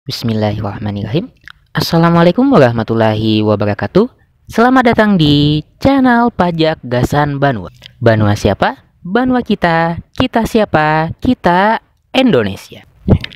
Bismillahirrahmanirrahim. Assalamualaikum warahmatullahi wabarakatuh. Selamat datang di channel Pajak Gasan Banua. Banua siapa? Banua kita. Kita siapa? Kita Indonesia.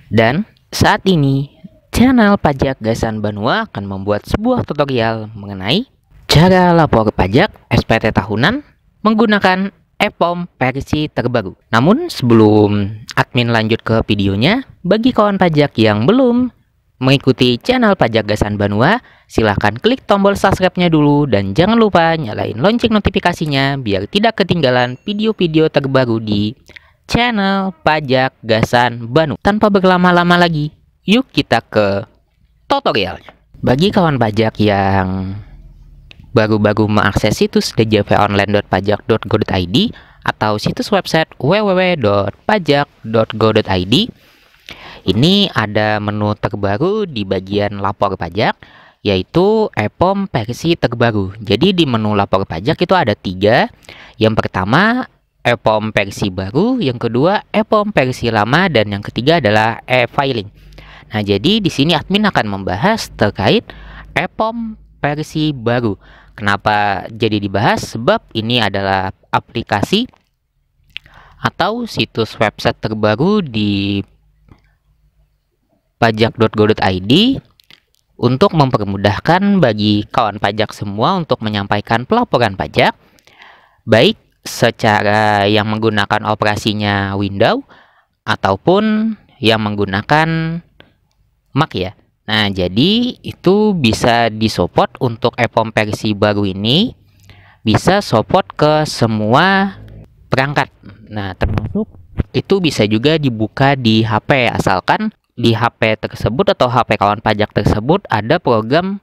Dan saat ini channel Pajak Gasan Banua akan membuat sebuah tutorial mengenai cara lapor pajak SPT tahunan menggunakan EPOM versi terbaru. Namun sebelum admin lanjut ke videonya, bagi kawan pajak yang belum mengikuti channel Pajak Gasan Banua, silahkan klik tombol subscribe-nya dulu dan jangan lupa nyalain lonceng notifikasinya biar tidak ketinggalan video-video terbaru di channel Pajak Gasan Banua. Tanpa berlama-lama lagi, yuk kita ke tutorialnya. Bagi kawan pajak yang baru-baru mengakses situs djponline.pajak.go.id atau situs website www.pajak.go.id, ini ada menu terbaru di bagian lapor pajak, yaitu EPOM versi terbaru. Jadi di menu lapor pajak itu ada 3. Yang pertama EPOM versi baru, yang kedua EPOM versi lama, dan yang ketiga adalah e-filing. Nah, jadi di sini admin akan membahas terkait EPOM versi baru. Kenapa jadi dibahas? Sebab ini adalah aplikasi atau situs website terbaru di pajak.go.id untuk mempermudahkan bagi kawan pajak semua untuk menyampaikan pelaporan pajak, baik secara yang menggunakan operasinya Windows ataupun yang menggunakan Mac ya. Nah, jadi itu bisa disupport untuk EPOM versi baru ini, bisa support ke semua perangkat. Nah, termasuk itu bisa juga dibuka di HP, asalkan di HP tersebut atau HP kawan pajak tersebut ada program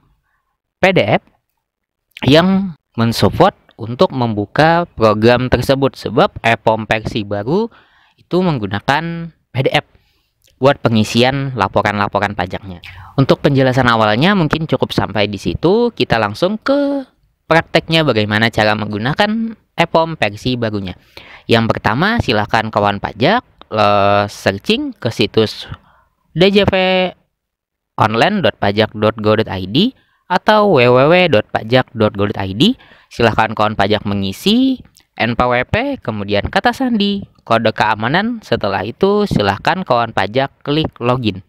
PDF yang mensupport untuk membuka program tersebut. Sebab EPOM versi baru itu menggunakan PDF buat pengisian laporan-laporan pajaknya. Untuk penjelasan awalnya mungkin cukup sampai di situ. Kita langsung ke prakteknya bagaimana cara menggunakan EPOM versi barunya. Yang pertama, silahkan kawan pajak searching ke situs djponline.pajak.go.id atau www.pajak.go.id. Silahkan kawan pajak mengisi NPWP, kemudian kata sandi, kode keamanan. Setelah itu silahkan kawan pajak klik login.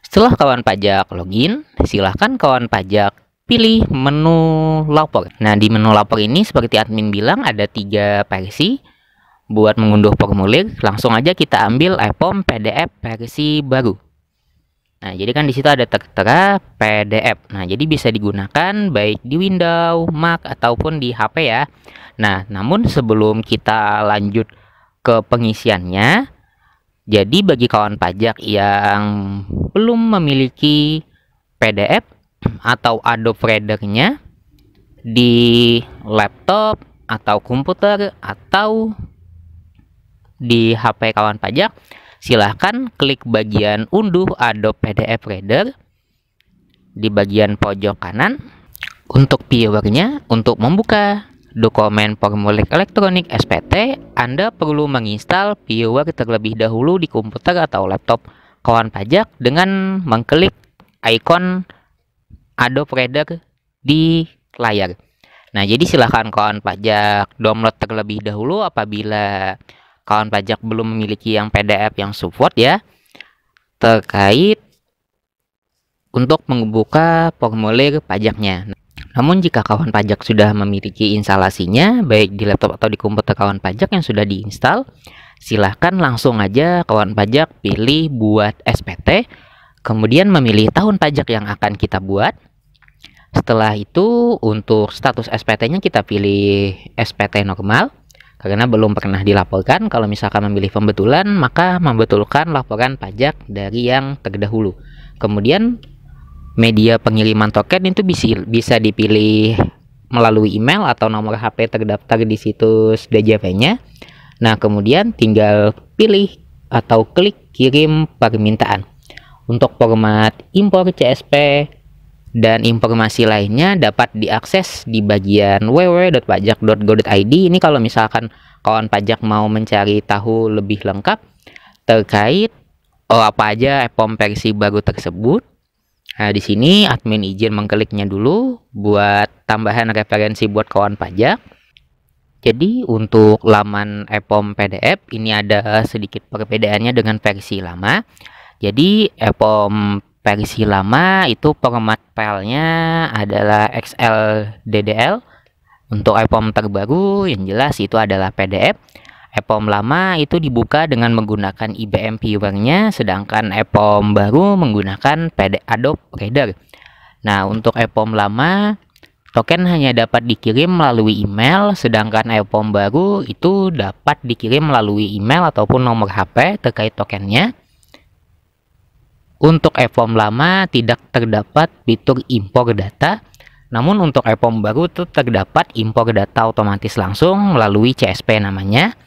Setelah kawan pajak login, silahkan kawan pajak pilih menu lapor. Nah, di menu lapor ini seperti admin bilang ada 3 versi. Buat mengunduh formulir, langsung aja kita ambil EPOM PDF versi baru. Nah, jadi kan di situ ada tertera PDF. Nah, jadi bisa digunakan baik di Windows, Mac ataupun di HP ya. Nah, namun sebelum kita lanjut ke pengisiannya, jadi bagi kawan pajak yang belum memiliki PDF atau Adobe Reader-nya di laptop atau komputer atau di HP kawan pajak, silahkan klik bagian unduh Adobe PDF Reader di bagian pojok kanan. Untuk viewernya, untuk membuka dokumen formulir elektronik SPT, Anda perlu menginstal viewer terlebih dahulu di komputer atau laptop kawan pajak dengan mengklik ikon Adobe Reader di layar. Nah, jadi silahkan kawan pajak download terlebih dahulu apabila kawan pajak belum memiliki yang PDF yang support ya, terkait untuk membuka formulir pajaknya. Namun jika kawan pajak sudah memiliki instalasinya, baik di laptop atau di komputer kawan pajak yang sudah diinstal, silahkan langsung aja kawan pajak pilih buat SPT, kemudian memilih tahun pajak yang akan kita buat. Setelah itu untuk status SPT-nya kita pilih SPT normal, karena belum pernah dilaporkan. Kalau misalkan memilih pembetulan, maka membetulkan laporan pajak dari yang terdahulu. Kemudian media pengiriman token itu bisa dipilih melalui email atau nomor HP terdaftar di situs DJP-nya. Nah, kemudian tinggal pilih atau klik kirim permintaan. Untuk format impor CSP dan informasi lainnya dapat diakses di bagian www.pajak.go.id. Ini kalau misalkan kawan pajak mau mencari tahu lebih lengkap terkait apa aja EPOM versi baru tersebut. Nah, di sini admin izin mengkliknya dulu buat tambahan referensi buat kawan pajak. Jadi untuk laman EPOM PDF ini ada sedikit perbedaannya dengan versi lama. Jadi EPOM versi lama itu format filenya adalah XLDDL. Untuk EPOM terbaru yang jelas itu adalah PDF. EPOM lama itu dibuka dengan menggunakan IBM Viewer-nya, sedangkan EPOM baru menggunakan Adobe Reader. Nah, untuk EPOM lama, token hanya dapat dikirim melalui email, sedangkan EPOM baru itu dapat dikirim melalui email ataupun nomor HP terkait tokennya. Untuk EPOM lama tidak terdapat fitur impor data, namun untuk EPOM baru itu terdapat impor data otomatis langsung melalui CSP namanya.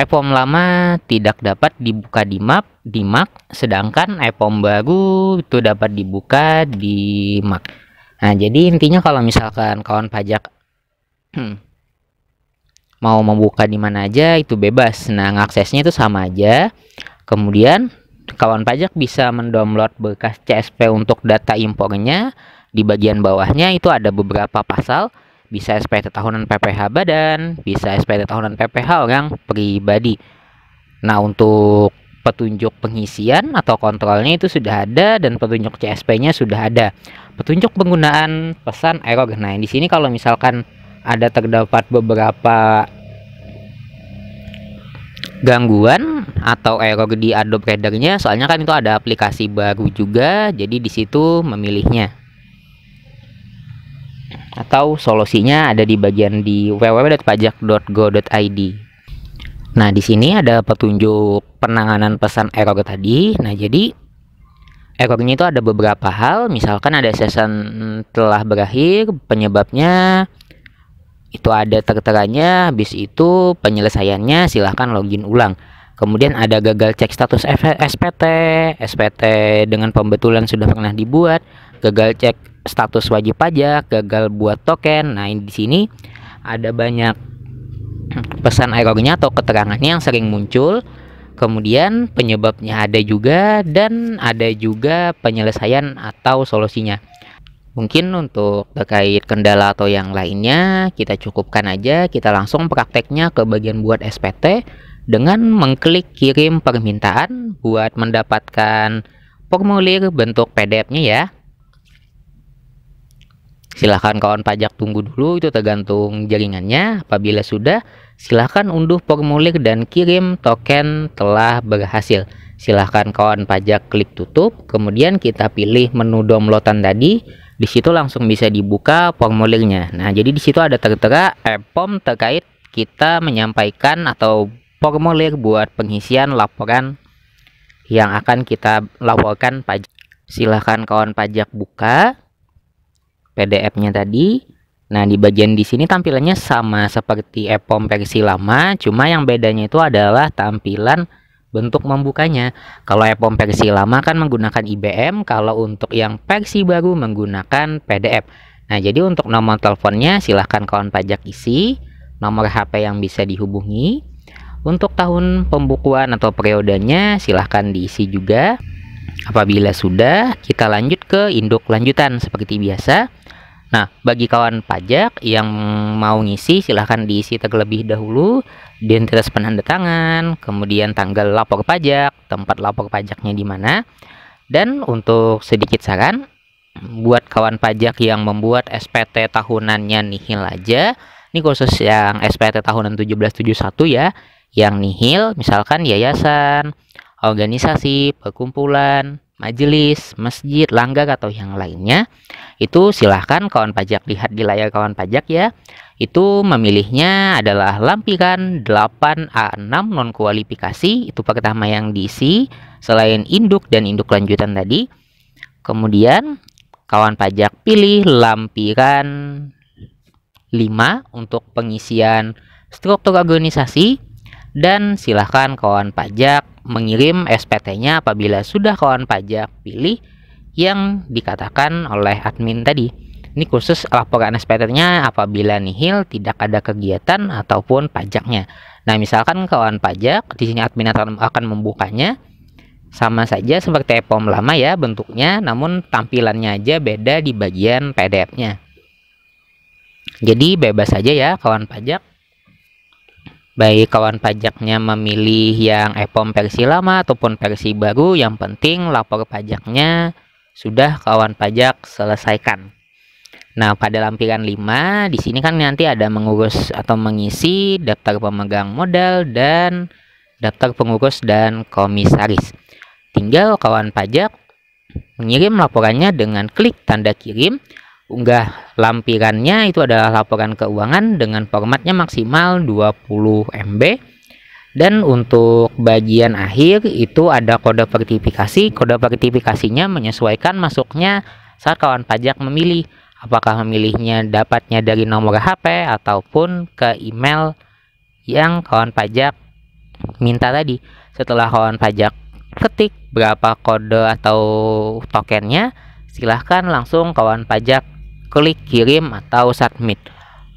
EPOM lama tidak dapat dibuka di Mac, sedangkan EPOM baru itu dapat dibuka di Mac. Nah, jadi intinya kalau misalkan kawan pajak mau membuka di mana aja itu bebas. Nah, aksesnya itu sama aja. Kemudian kawan pajak bisa mendownload bekas CSP untuk data impornya. Di bagian bawahnya itu ada beberapa pasal, bisa SPT tahunan PPh badan, bisa SPT tahunan PPh orang pribadi. Nah, untuk petunjuk pengisian atau kontrolnya itu sudah ada dan petunjuk CSP-nya sudah ada. Petunjuk penggunaan pesan error. Nah, di sini kalau misalkan ada terdapat beberapa gangguan atau error di Adobe Reader-nya, soalnya kan itu ada aplikasi baru juga, jadi di situ memilihnya. Atau solusinya ada di bagian di www.pajak.go.id. Nah, di sini ada petunjuk penanganan pesan error tadi. Nah, jadi errornya itu ada beberapa hal, misalkan ada session telah berakhir, penyebabnya itu ada terteranya, habis itu penyelesaiannya silahkan login ulang. Kemudian ada gagal cek status SPT dengan pembetulan sudah pernah dibuat, gagal cek status wajib pajak, gagal buat token. Nah, di sini ada banyak pesan errornya atau keterangannya yang sering muncul. Kemudian penyebabnya ada juga, dan ada juga penyelesaian atau solusinya. Mungkin untuk terkait kendala atau yang lainnya kita cukupkan aja, kita langsung prakteknya ke bagian buat SPT dengan mengklik kirim permintaan buat mendapatkan formulir bentuk PDF-nya ya. Silahkan kawan pajak tunggu dulu, itu tergantung jaringannya. Apabila sudah, silahkan unduh formulir dan kirim token telah berhasil. Silahkan kawan pajak klik tutup, kemudian kita pilih menu downloadan tadi. Di situ langsung bisa dibuka formulirnya. Nah, jadi di situ ada tertera EPOM terkait kita menyampaikan atau formulir buat pengisian laporan yang akan kita laporkan pajak. Silahkan kawan pajak buka PDF-nya tadi. Nah, di bagian di sini tampilannya sama seperti EPOM versi lama, cuma yang bedanya itu adalah tampilan bentuk membukanya. Kalau EPOM versi lama kan menggunakan IBM, kalau untuk yang versi baru menggunakan PDF. Nah, jadi untuk nomor teleponnya silahkan kawan pajak isi, nomor HP yang bisa dihubungi. Untuk tahun pembukuan atau periodenya silahkan diisi juga. Apabila sudah, kita lanjut ke induk lanjutan seperti biasa. Nah, bagi kawan pajak yang mau ngisi silahkan diisi terlebih dahulu identitas penanda tangan, kemudian tanggal lapor pajak, tempat lapor pajaknya di mana. Dan untuk sedikit saran buat kawan pajak yang membuat SPT tahunannya nihil aja, ini khusus yang SPT tahunan 1771 ya, yang nihil misalkan yayasan, organisasi, perkumpulan, majelis, masjid, langgar atau yang lainnya, itu silahkan kawan pajak lihat di layar kawan pajak ya. Itu memilihnya adalah lampiran 8A6 non kualifikasi, itu pertama yang diisi selain induk dan induk lanjutan tadi. Kemudian kawan pajak pilih lampiran 5 untuk pengisian struktur organisasi, dan silahkan kawan pajak mengirim SPT-nya apabila sudah kawan pajak pilih yang dikatakan oleh admin tadi. Ini khusus laporan SPT-nya apabila nihil, tidak ada kegiatan ataupun pajaknya. Nah, misalkan kawan pajak di sini admin akan membukanya, Sama saja seperti e-form lama ya bentuknya, namun tampilannya aja beda di bagian PDF-nya. Jadi bebas saja ya kawan pajak. Baik kawan pajaknya memilih yang e-form versi lama ataupun versi baru, yang penting lapor pajaknya sudah kawan pajak selesaikan. Nah, pada lampiran 5 di sini kan nanti ada mengurus atau mengisi daftar pemegang modal dan daftar pengurus dan komisaris. Tinggal kawan pajak mengirim laporannya dengan klik tanda kirim. Unggah lampirannya itu adalah laporan keuangan dengan formatnya maksimal 20 MB. Dan untuk bagian akhir itu ada kode verifikasi. Kode verifikasinya menyesuaikan masuknya saat kawan pajak memilih. Apakah memilihnya dapatnya dari nomor HP ataupun ke email yang kawan pajak minta tadi. Setelah kawan pajak ketik berapa kode atau tokennya, silahkan langsung kawan pajak klik kirim atau submit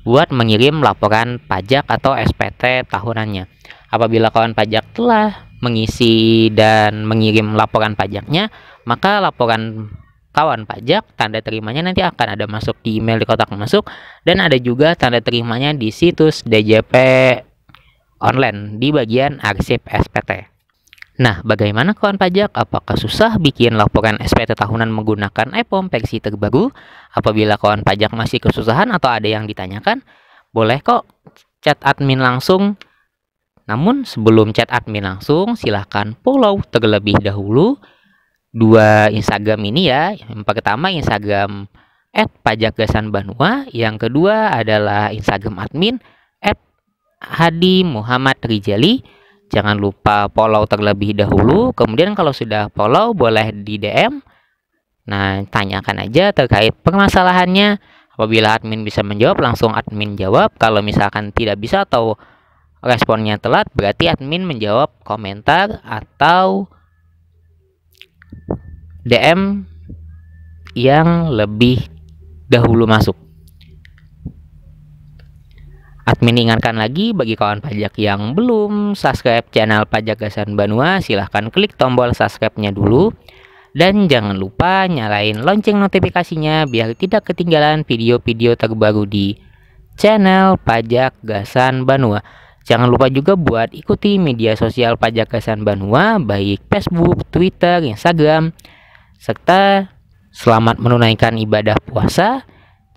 buat mengirim laporan pajak atau SPT tahunannya. Apabila kawan pajak telah mengisi dan mengirim laporan pajaknya, maka laporan kawan pajak tanda terimanya nanti akan ada masuk di email di kotak masuk, dan ada juga tanda terimanya di situs DJP online di bagian arsip SPT. Nah, bagaimana kawan pajak? Apakah susah bikin laporan SPT tahunan menggunakan e-form versi terbaru? Apabila kawan pajak masih kesusahan atau ada yang ditanyakan, boleh kok chat admin langsung. Namun sebelum chat admin langsung, silahkan follow terlebih dahulu dua Instagram ini ya. Yang pertama Instagram @pajakgasanbanua, yang kedua adalah Instagram admin @hadi_muhammad_rijali. Jangan lupa follow terlebih dahulu. Kemudian kalau sudah follow boleh di DM. Nah, tanyakan aja terkait permasalahannya. Apabila admin bisa menjawab, langsung admin jawab. Kalau misalkan tidak bisa atau responnya telat, berarti admin menjawab komentar atau DM yang lebih dahulu masuk. Admin ingatkan lagi bagi kawan pajak yang belum subscribe channel Pajak Gasan Banua, silahkan klik tombol subscribe-nya dulu. Dan jangan lupa nyalain lonceng notifikasinya biar tidak ketinggalan video-video terbaru di channel Pajak Gasan Banua. Jangan lupa juga buat ikuti media sosial Pajak Gasan Banua, baik Facebook, Twitter, Instagram, serta selamat menunaikan ibadah puasa.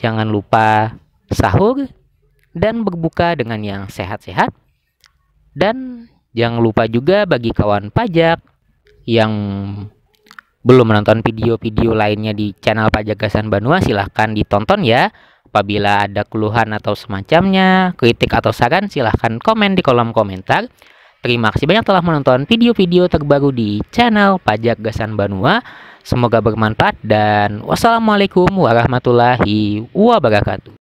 Jangan lupa sahur dan berbuka dengan yang sehat-sehat. Dan jangan lupa juga bagi kawan pajak yang belum menonton video-video lainnya di channel Pajak Gasan Banua, silahkan ditonton ya. Apabila ada keluhan atau semacamnya, kritik atau saran, silahkan komen di kolom komentar. Terima kasih banyak telah menonton video-video terbaru di channel Pajak Gasan Banua. Semoga bermanfaat dan wassalamualaikum warahmatullahi wabarakatuh.